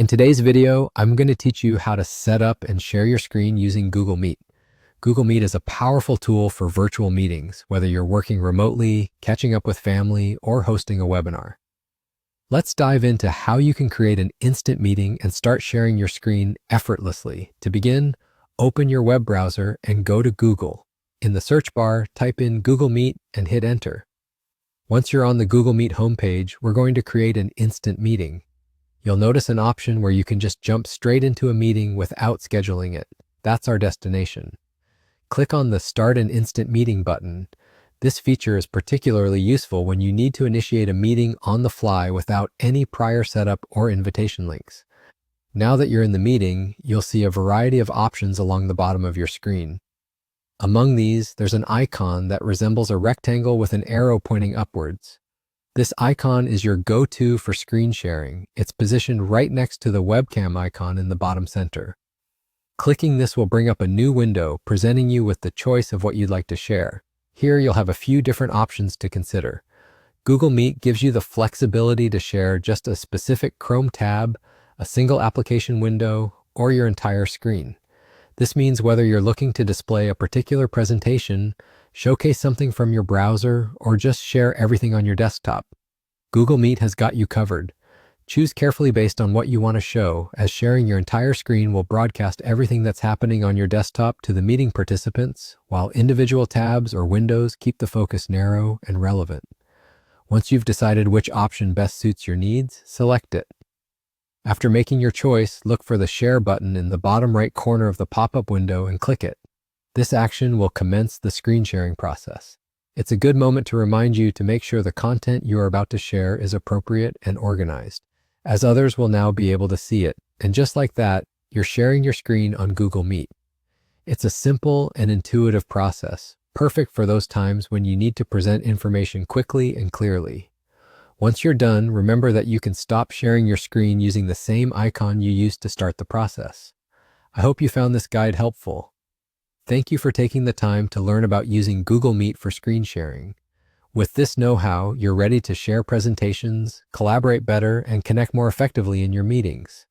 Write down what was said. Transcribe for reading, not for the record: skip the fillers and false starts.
In today's video, I'm going to teach you how to set up and share your screen using Google Meet. Google Meet is a powerful tool for virtual meetings, whether you're working remotely, catching up with family, or hosting a webinar. Let's dive into how you can create an instant meeting and start sharing your screen effortlessly. To begin, open your web browser and go to Google. In the search bar, type in Google Meet and hit enter. Once you're on the Google Meet homepage, we're going to create an instant meeting. You'll notice an option where you can just jump straight into a meeting without scheduling it. That's our destination. Click on the Start an Instant Meeting button. This feature is particularly useful when you need to initiate a meeting on the fly without any prior setup or invitation links. Now that you're in the meeting, you'll see a variety of options along the bottom of your screen. Among these, there's an icon that resembles a rectangle with an arrow pointing upwards. This icon is your go-to for screen sharing. It's positioned right next to the webcam icon in the bottom center. Clicking this will bring up a new window, presenting you with the choice of what you'd like to share. Here you'll have a few different options to consider. Google Meet gives you the flexibility to share just a specific Chrome tab, a single application window, or your entire screen. This means whether you're looking to display a particular presentation, showcase something from your browser, or just share everything on your desktop, Google Meet has got you covered. Choose carefully based on what you want to show, as sharing your entire screen will broadcast everything that's happening on your desktop to the meeting participants, while individual tabs or windows keep the focus narrow and relevant. Once you've decided which option best suits your needs, select it. After making your choice, look for the Share button in the bottom right corner of the pop-up window and click it. This action will commence the screen sharing process. It's a good moment to remind you to make sure the content you are about to share is appropriate and organized, as others will now be able to see it. And just like that, you're sharing your screen on Google Meet. It's a simple and intuitive process, perfect for those times when you need to present information quickly and clearly. Once you're done, remember that you can stop sharing your screen using the same icon you used to start the process. I hope you found this guide helpful. Thank you for taking the time to learn about using Google Meet for screen sharing. With this know-how, you're ready to share presentations, collaborate better, and connect more effectively in your meetings.